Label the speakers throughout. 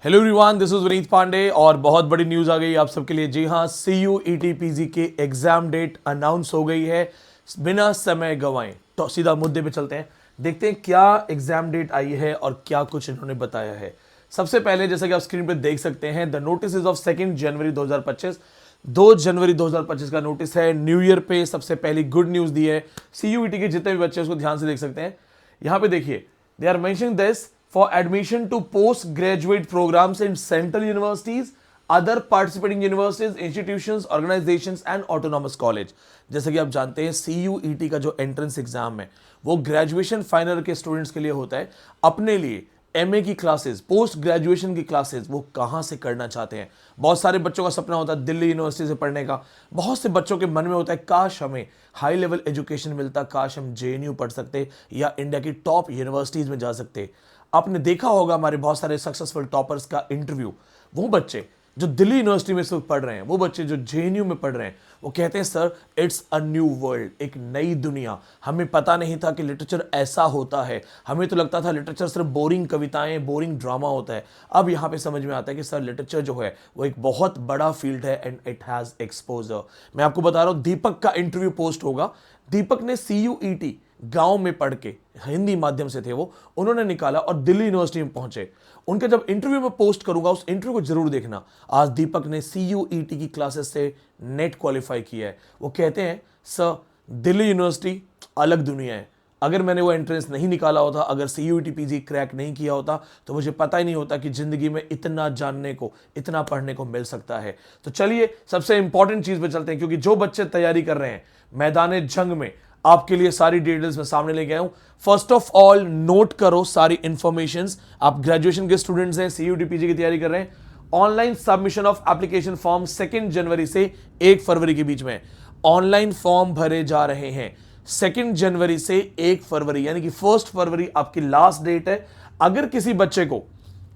Speaker 1: Hello everyone, this is Vineet Pandey और बहुत बड़ी न्यूज़ आ गई आप सबके लिए। जी हाँ, CUET PG के एग्जाम डेट अनाउंस हो गई है। बिना समय गंवाए तो सीधा मुद्दे पे चलते हैं, देखते हैं क्या एग्जाम डेट आई है और क्या कुछ इन्होंने बताया है। सबसे पहले जैसा कि आप स्क्रीन पे देख सकते हैं, द नोटिस ऑफ 2 जनवरी 2025। 2 जनवरी 2025 का नोटिस है। न्यू ईयर पे सबसे पहली गुड न्यूज़ दी है। CUET के जितने भी बच्चे उसको ध्यान से देख सकते हैं। यहां पे देखिए, they are mentioning this for admission to postgraduate programs in central universities, other participating universities, institutions, organizations and autonomous college। जैसे कि आप जानते हैं, CUET का जो एंट्रेंस एग्जाम है वो ग्रेजुएशन फाइनल के स्टूडेंट्स के लिए होता है। अपने लिए MA की क्लासेस, पोस्ट ग्रेजुएशन की क्लासेस वो कहाँ से करना चाहते हैं। बहुत सारे बच्चों का सपना होता है दिल्ली यूनिवर्सिटी से पढ़ने का। बहुत से बच्चों के मन में होता है काश हमें हाई लेवल एजुकेशन मिलता, काश हम JNU पढ़ सकते या इंडिया की टॉप यूनिवर्सिटीज में जा सकते। आपने देखा होगा हमारे बहुत सारे सक्सेसफुल टॉपर्स का इंटरव्यू। वो बच्चे जो दिल्ली यूनिवर्सिटी में इस वक्त पढ़ रहे हैं, वो बच्चे जो JNU में पढ़ रहे हैं, वो कहते हैं sir it's a new world, एक नई दुनिया। हमें पता नहीं था कि लिटरेचर ऐसा होता है। हमें तो लगता था लिटरेचर सिर्फ बोरिंग कविताएं, बोरिंग ड्रामा होता है। अब यहाँ पे समझ में आता है कि सर लिटरेचर जो है वो एक बहुत बड़ा फील्ड है एंड इट हैज एक्सपोजर। मैं आपको बता रहा हूँ, दीपक का इंटरव्यू पोस्ट होगा। दीपक ने CUET गांव में पढ़ के, हिंदी माध्यम से थे वो, उन्होंने निकाला और दिल्ली यूनिवर्सिटी में पहुंचे। उनका जब इंटरव्यू में पोस्ट करूंगा, उस इंटरव्यू को जरूर देखना। आज दीपक ने CUET की क्लासेस से नेट क्वालिफाई किया है। वो कहते हैं सर दिल्ली यूनिवर्सिटी अलग दुनिया है। अगर मैंने वो एंट्रेंस नहीं निकाला होता, अगर CUET PG क्रैक नहीं किया होता, तो मुझे पता ही नहीं होता कि जिंदगी में इतना जानने को, इतना पढ़ने को मिल सकता है। तो चलिए सबसे इंपॉर्टेंट चीज पे चलते हैं, क्योंकि जो बच्चे तैयारी कर रहे हैं मैदान जंग में, आपके लिए सारी डिटेल्स मैं सामने लेके आया हूं। फर्स्ट ऑफ ऑल नोट करो सारी इंफॉर्मेशंस। आप ग्रेजुएशन के स्टूडेंट्स हैं, CUET PG की तैयारी कर रहे हैं। Online submission of application form 2 जनवरी से 1 फरवरी के बीच में ऑनलाइन फॉर्म भरे जा रहे हैं। 2 जनवरी से 1 फरवरी, यानी कि 1 फरवरी आपकी लास्ट डेट है। अगर किसी बच्चे को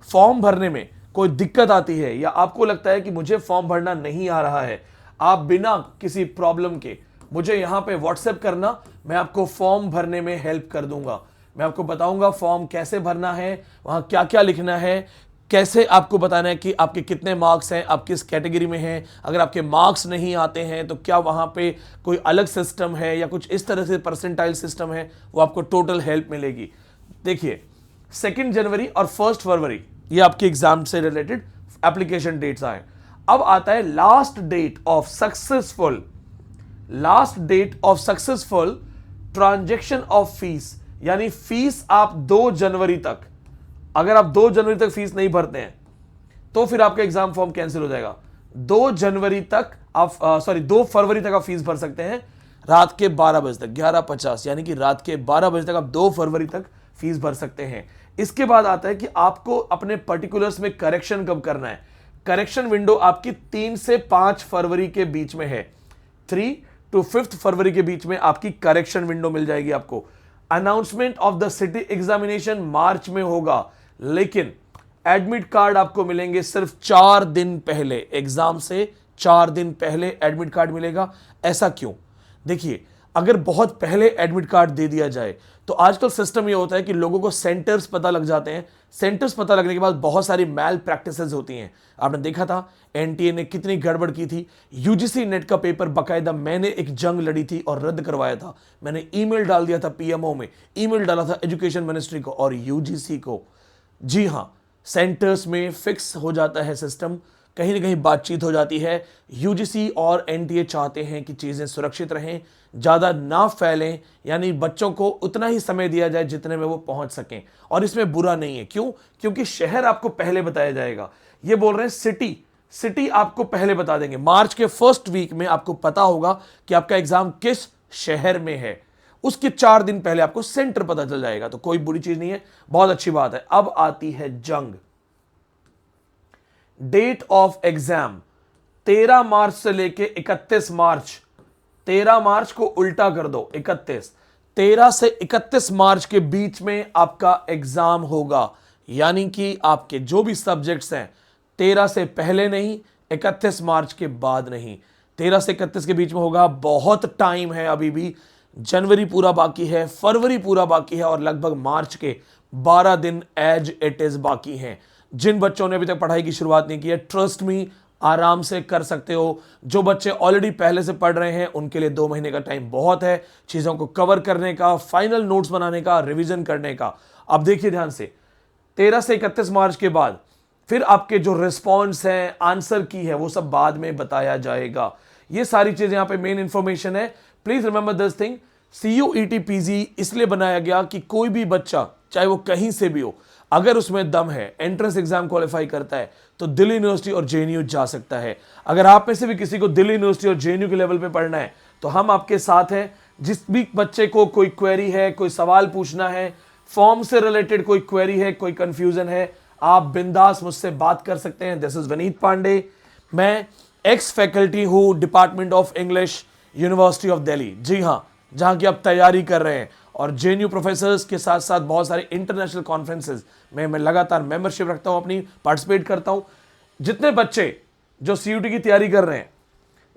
Speaker 1: फॉर्म भरने में कोई दिक्कत आती है या आपको लगता है कि मुझे फॉर्म भरना नहीं आ रहा है, आप बिना किसी प्रॉब्लम के मुझे यहां पे व्हाट्सएप करना। मैं आपको फॉर्म भरने में हेल्प कर दूंगा। मैं आपको बताऊंगा फॉर्म कैसे भरना है, वहां क्या क्या लिखना है, कैसे आपको बताना है कि आपके कितने मार्क्स हैं, आप किस कैटेगरी में हैं। अगर आपके मार्क्स नहीं आते हैं तो क्या वहां पे कोई अलग सिस्टम है या कुछ इस तरह से परसेंटाइल सिस्टम है, वो आपको टोटल हेल्प मिलेगी। देखिए 2 जनवरी और 1 फरवरी ये आपके एग्जाम से रिलेटेड एप्लीकेशन डेट्स आए। अब आता है last date of successful transaction of fees, यानी फीस आप 2 जनवरी तक, अगर आप 2 जनवरी तक फीस नहीं भरते हैं तो फिर आपका एग्जाम फॉर्म कैंसिल हो जाएगा। 2 जनवरी तक आप 2 फरवरी तक आप फीस भर सकते हैं रात के 12 बजे तक, 11:50, यानी कि रात के 12 बजे तक आप 2 फरवरी तक फीस भर सकते हैं। इसके बाद आता है कि आपको अपने पर्टिकुलर्स में करेक्शन कब करना है। करेक्शन विंडो आपकी 3 से 5 फरवरी के बीच में है। 3 to 5 फरवरी के बीच में आपकी करेक्शन विंडो मिल जाएगी आपको। Announcement of the city examination मार्च में होगा, लेकिन एडमिट कार्ड आपको मिलेंगे सिर्फ 4 दिन पहले। एग्जाम से 4 दिन पहले एडमिट कार्ड मिलेगा। ऐसा क्यों? देखिए, अगर बहुत पहले एडमिट कार्ड दे दिया जाए तो आजकल सिस्टम ये होता है कि लोगों को सेंटर्स पता लग जाते हैं। सेंटर्स पता लगने के बाद बहुत सारी मैल प्रैक्टिसेस होती हैं। आपने देखा था NTA ने कितनी गड़बड़ की थी। UGC नेट का पेपर बकायदा मैंने एक जंग लड़ी थी और रद्द करवाया था। मैंने ईमेल डाल दिया था PMO में, ईमेल डाला था एजुकेशन मिनिस्ट्री को और UGC को। जी हां, सेंटर्स में फिक्स हो जाता है सिस्टम, कहीं ना कहीं बातचीत हो जाती है। UGC और NTA चाहते हैं कि चीज़ें सुरक्षित रहें, ज़्यादा ना फैलें, यानी बच्चों को उतना ही समय दिया जाए जितने में वो पहुंच सकें। और इसमें बुरा नहीं है, क्यों? क्योंकि शहर आपको पहले बताया जाएगा। ये बोल रहे हैं सिटी आपको पहले बता देंगे। मार्च के फर्स्ट वीक में आपको पता होगा कि आपका एग्जाम किस शहर में है। उसके 4 दिन पहले आपको सेंटर पता चल जाएगा। तो कोई बुरी चीज नहीं है, बहुत अच्छी बात है। अब आती है जंग। डेट ऑफ एग्जाम 13 मार्च से लेके 31 मार्च। 13 मार्च को उल्टा कर दो, 31। 13 से 31 मार्च के बीच में आपका एग्जाम होगा, यानी कि आपके जो भी सब्जेक्ट्स हैं 13 से पहले नहीं, 31 मार्च के बाद नहीं, 13 से 31 के बीच में होगा। बहुत टाइम है अभी भी। जनवरी पूरा बाकी है, फरवरी पूरा बाकी है और लगभग मार्च के 12 दिन एज इट इज बाकी हैं। जिन बच्चों ने अभी तक पढ़ाई की शुरुआत नहीं की है, ट्रस्ट मी, आराम से कर सकते हो। जो बच्चे ऑलरेडी पहले से पढ़ रहे हैं उनके लिए 2 महीने का टाइम बहुत है चीजों को कवर करने का, फाइनल नोट्स बनाने का, रिवीजन करने का। अब देखिए ध्यान से, 13 से 31 मार्च के बाद फिर आपके जो रिस्पॉन्स हैं, आंसर की है, वो सब बाद में बताया जाएगा। ये सारी चीजें यहां पे मेन इंफॉर्मेशन है। Please remember this thing, CUET PG इसलिए बनाया गया कि कोई भी बच्चा चाहे वो कहीं से भी हो, अगर उसमें दम है, एंट्रेंस एग्जाम क्वालिफाई करता है तो दिल्ली यूनिवर्सिटी और JNU जा सकता है। अगर आप में से भी किसी को दिल्ली यूनिवर्सिटी और JNU के लेवल पे पढ़ना है तो हम आपके साथ हैं। जिस भी बच्चे को कोई क्वेरी है, कोई सवाल पूछना है, फॉर्म से रिलेटेड कोई क्वेरी है, कोई कंफ्यूजन है, आप बिंदास मुझसे बात कर सकते हैं। दिस इज विनीत पांडे, मैं एक्स फैकल्टी हूं department of English, university of Delhi. जी हां, जहां की आप तैयारी कर रहे हैं, और JNU प्रोफेसर्स के साथ साथ बहुत सारे इंटरनेशनल कॉन्फ्रेंसेज में मैं लगातार मेंबरशिप रखता हूं, अपनी पार्टिसिपेट करता हूं। जितने बच्चे जो CUT की तैयारी कर रहे हैं,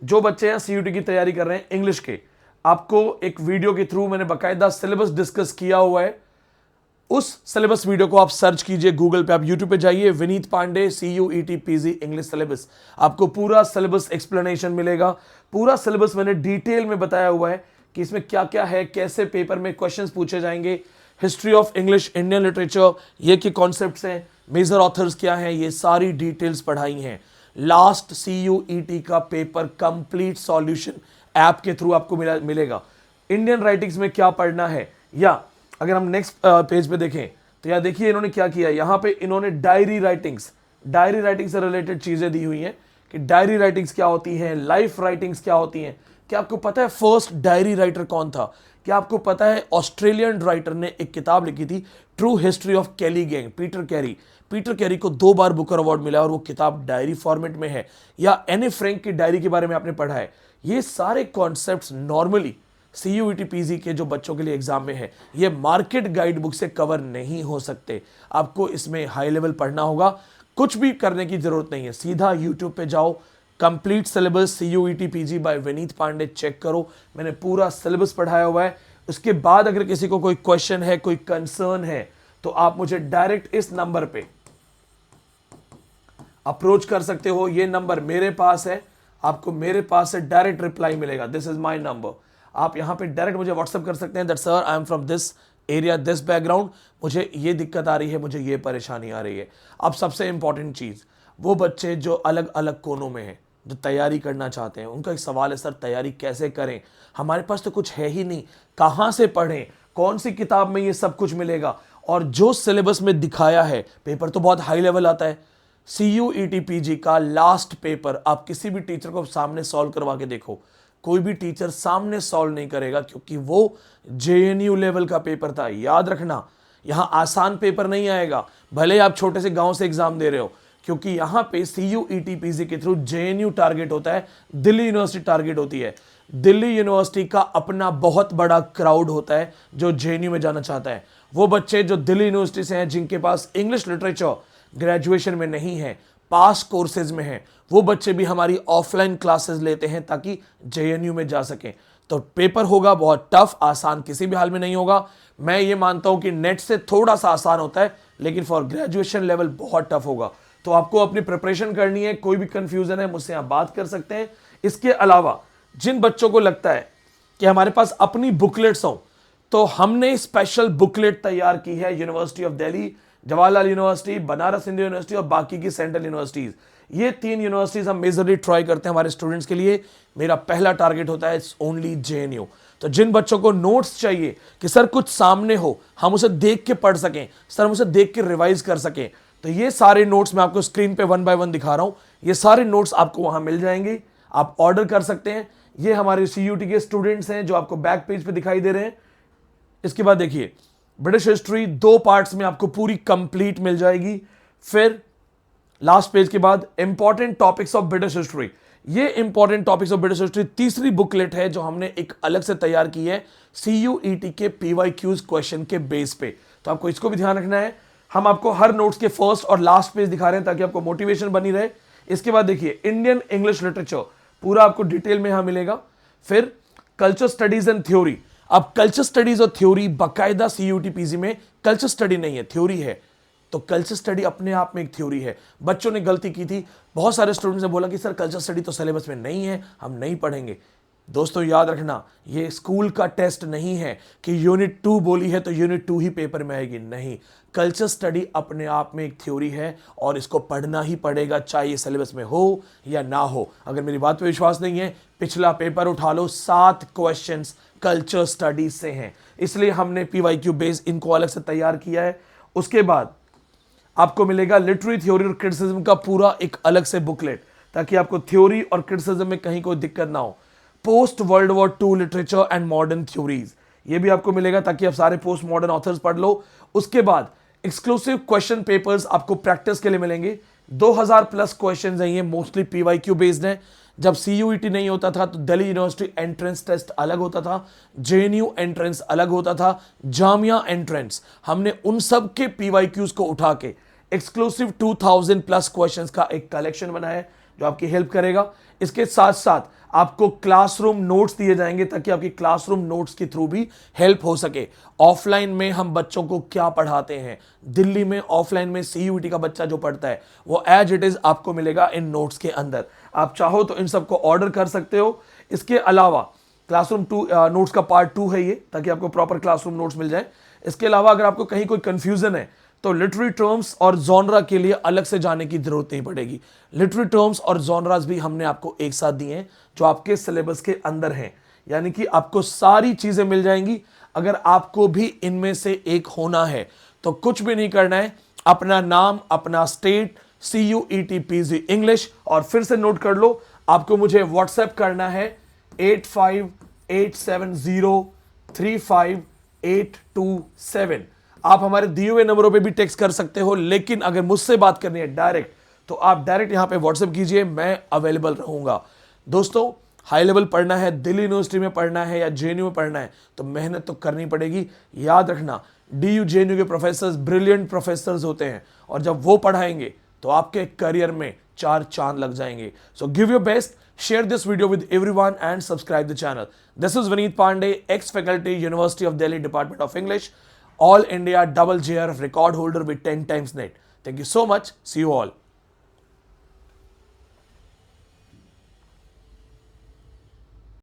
Speaker 1: जो बच्चे हैं CUT की तैयारी कर रहे हैं इंग्लिश के, आपको एक वीडियो के थ्रू मैंने बाकायदा सिलेबस डिस्कस किया हुआ है। उस सिलेबस वीडियो को आप सर्च कीजिए गूगल पे, आप यूट्यूब पे जाइए, Vineet Pandey CUET PG English syllabus, आपको पूरा सिलेबस एक्सप्लेनेशन मिलेगा। पूरा सिलेबस मैंने डिटेल में बताया हुआ है कि इसमें क्या क्या है, कैसे पेपर में क्वेश्चंस पूछे जाएंगे, history of English, Indian literature, ये के कॉन्सेप्ट्स हैं, मेजर ऑथर्स क्या हैं, ये सारी डिटेल्स पढ़ाई हैं। लास्ट CUET का पेपर कंप्लीट सॉल्यूशन ऐप के थ्रू आपको मिलेगा। इंडियन राइटिंग्स में क्या पढ़ना है, या अगर हम नेक्स्ट पेज पे देखें तो यहां देखिए इन्होंने क्या किया, यहां पे इन्होंने डायरी राइटिंग से रिलेटेड चीजें दी हुई हैं कि डायरी राइटिंग्स क्या होती हैं, लाइफ राइटिंग्स क्या होती हैं। क्या आपको पता है फर्स्ट डायरी राइटर कौन था? क्या आपको पता है ऑस्ट्रेलियन राइटर ने एक किताब लिखी थी, true history of Kelly gang, Peter Carey को 2 बार बुकर अवार्ड मिला और वो किताब डायरी फॉर्मेट में है। या एनी फ्रैंक की डायरी के बारे में आपने पढ़ा है। ये सारे कॉन्सेप्ट्स नॉर्मली CUET PG के जो बच्चों के लिए एग्जाम में है, ये मार्केट गाइड बुक से कवर नहीं हो सकते। आपको इसमें हाई लेवल पढ़ना होगा, कुछ भी करने की जरूरत नहीं है। सीधा यूट्यूब पे जाओ, complete syllabus CUET PG by Vineet Pandey check करो, मैंने पूरा सिलेबस पढ़ाया हुआ है। उसके बाद अगर किसी को कोई क्वेश्चन है, कोई कंसर्न है, तो आप मुझे डायरेक्ट इस नंबर पे अप्रोच कर सकते हो। ये नंबर मेरे पास है, आपको मेरे पास से डायरेक्ट रिप्लाई मिलेगा। This is my number. आप यहां पे डायरेक्ट मुझे व्हाट्सएप कर सकते हैं that sir I am from this area, this background, मुझे ये दिक्कत आ रही है, मुझे ये परेशानी आ रही है। अब सबसे इंपॉर्टेंट चीज, वो बच्चे जो अलग अलग कोनों में हैं, जो तैयारी करना चाहते हैं, उनका एक सवाल है, सर तैयारी कैसे करें, हमारे पास तो कुछ है ही नहीं, कहां से पढ़ें, कौन सी किताब में ये सब कुछ मिलेगा। और जो सिलेबस में दिखाया है, पेपर तो बहुत हाई लेवल आता है। CUET PG का लास्ट पेपर आप किसी भी टीचर को सामने सॉल्व करवा के देखो, कोई भी टीचर सामने सॉल्व नहीं करेगा, क्योंकि वो JNU लेवल का पेपर था। याद रखना, यहां आसान पेपर नहीं आएगा, भले आप छोटे से गांव से एग्जाम दे रहे हो, क्योंकि यहां पे CUET PG के थ्रू JNU टारगेट होता है, दिल्ली यूनिवर्सिटी टारगेट होती है। दिल्ली यूनिवर्सिटी का अपना बहुत बड़ा क्राउड होता है जो JNU में जाना चाहता है। वो बच्चे जो दिल्ली यूनिवर्सिटी से हैं, जिनके पास इंग्लिश लिटरेचर ग्रेजुएशन में नहीं है, पास कोर्सेज में हैं, वो बच्चे भी हमारी ऑफलाइन क्लासेस लेते हैं ताकि JNU में जा सकें। तो पेपर होगा बहुत टफ, आसान किसी भी हाल में नहीं होगा। मैं ये मानता हूं कि नेट से थोड़ा सा आसान होता है, लेकिन फॉर ग्रेजुएशन लेवल बहुत टफ होगा। तो आपको अपनी प्रिपरेशन करनी है, कोई भी कंफ्यूजन है मुझसे आप बात कर सकते हैं। इसके अलावा जिन बच्चों को लगता है कि हमारे पास अपनी बुकलेट्स हों, तो हमने स्पेशल बुकलेट तैयार की है university of Delhi, Jawaharlal university, Banaras Hindu university और बाकी की सेंट्रल यूनिवर्सिटीज। ये 3 यूनिवर्सिटीज हम मेजरली ट्राई करते हैं हमारे स्टूडेंट्स के लिए। मेरा पहला टारगेट होता है इट्स ओनली JNU। तो जिन बच्चों को नोट्स चाहिए कि सर कुछ सामने हो, हम उसे देख के पढ़ सकें, सर हम उसे देख के रिवाइज कर सकें, तो ये सारे नोट्स मैं आपको स्क्रीन पे 1 बाय 1 दिखा रहा हूं। ये सारे नोट्स आपको वहां मिल जाएंगे, आप ऑर्डर कर सकते हैं। ये हमारे CUT के स्टूडेंट्स हैं जो आपको बैक पेज पे दिखाई दे रहे हैं। इसके बाद देखिए, ब्रिटिश हिस्ट्री 2 पार्ट्स में आपको पूरी कंप्लीट मिल जाएगी। फिर लास्ट पेज के बाद important topics of British history, ये important topics of British history तीसरी बुकलेट है जो हमने एक अलग से तैयार की है CUET के PYQs क्वेश्चन के बेस पे। तो आपको इसको भी ध्यान रखना है। हम आपको हर नोट्स के फर्स्ट और लास्ट पेज दिखा रहे हैं ताकि आपको मोटिवेशन बनी रहे। इसके बाद देखिए, इंडियन इंग्लिश लिटरेचर पूरा आपको डिटेल में यहां मिलेगा। फिर कल्चर स्टडीज एंड थ्योरी। अब कल्चर स्टडीज और थ्योरी बाकायदा CUET PG में कल्चर स्टडी नहीं है, थ्योरी है। तो कल्चर स्टडी अपने आप में एक थ्योरी है। बच्चों ने गलती की थी, बहुत सारे स्टूडेंट्स ने बोला कि सर कल्चर स्टडी तो सिलेबस में नहीं है, हम नहीं पढ़ेंगे। दोस्तों याद रखना, ये स्कूल का टेस्ट नहीं है कि यूनिट 2 बोली है तो यूनिट 2 ही पेपर में आएगी, नहीं। कल्चर स्टडी अपने आप में एक थ्योरी है और इसको पढ़ना ही पड़ेगा, चाहे ये सिलेबस में हो या ना हो। अगर मेरी बात पे विश्वास नहीं है, पिछला पेपर उठा लो, 7 क्वेश्चंस कल्चर स्टडी से हैं, इसलिए हमने PYQ बेस इनको अलग से तैयार किया है। उसके बाद आपको मिलेगा लिटरेरी थ्योरी और क्रिटिसिज्म का पूरा एक अलग से बुकलेट, ताकि आपको थ्योरी और क्रिटिसिज्म में कहीं कोई दिक्कत ना हो। Post world war 2 literature and modern theories, ये भी आपको मिलेगा ताकि आप सारे पोस्ट मॉडर्न ऑथर्स पढ़ लो। उसके बाद एक्सक्लूसिव क्वेश्चन पेपर्स आपको प्रैक्टिस के लिए मिलेंगे। 2000 प्लस क्वेश्चंस हैं, ये मोस्टली PYQ बेस्ड हैं। जब CUET नहीं होता था तो दिल्ली यूनिवर्सिटी एंट्रेंस टेस्ट अलग होता था, JNU एंट्रेंस अलग होता था, जामिया एंट्रेंस। हमने उन सब के PYQs को उठा के एक्सक्लूसिव 2000 प्लस क्वेश्चंस का एक कलेक्शन बनाया है जो आपकी हेल्प करेगा। इसके साथ साथ आपको क्लासरूम नोट्स दिए जाएंगे ताकि आपकी क्लासरूम नोट्स के थ्रू भी हेल्प हो सके। ऑफलाइन में हम बच्चों को क्या पढ़ाते हैं, दिल्ली में ऑफलाइन में CUET का बच्चा जो पढ़ता है वो एज इट इज आपको मिलेगा इन नोट्स के अंदर। आप चाहो तो इन सबको ऑर्डर कर सकते हो। इसके अलावा क्लासरूम 2 नोट्स का पार्ट 2 है ये, ताकि आपको प्रॉपर क्लासरूम नोट्स मिल जाए। इसके अलावा अगर आपको कहीं कोई कंफ्यूजन है तो लिटरेरी टर्म्स और जॉनरा के लिए अलग से जाने की जरूरत नहीं पड़ेगी। लिटरेरी टर्म्स और जॉनरास भी हमने आपको एक साथ दिए हैं जो आपके सिलेबस के अंदर हैं, यानी कि आपको सारी चीजें मिल जाएंगी। अगर आपको भी इनमें से एक होना है तो कुछ भी नहीं करना है, अपना नाम, अपना स्टेट, CUET PG इंग्लिश, और फिर से नोट कर लो, आपको मुझे व्हाट्सएप करना है 8587035827। आप हमारे दिए हुए नंबरों पे भी टेक्स्ट कर सकते हो, लेकिन अगर मुझसे बात करनी है डायरेक्ट तो आप डायरेक्ट यहां पे व्हाट्सएप कीजिए, मैं अवेलेबल रहूंगा। दोस्तों हाई लेवल पढ़ना है, दिल्ली यूनिवर्सिटी में पढ़ना है या JNU में पढ़ना है तो मेहनत तो करनी पड़ेगी। याद रखना, DU JNU के प्रोफेसर्स ब्रिलियंट प्रोफेसर्स होते हैं और जब वो पढ़ाएंगे तो आपके करियर में 4 चांद लग जाएंगे। So give your best, share this video with everyone and subscribe the channel. This is Vineet Pandey, ex-faculty, University of Delhi, Department of English, All India double JRF record holder with 10 times net. Thank you so much. See you all.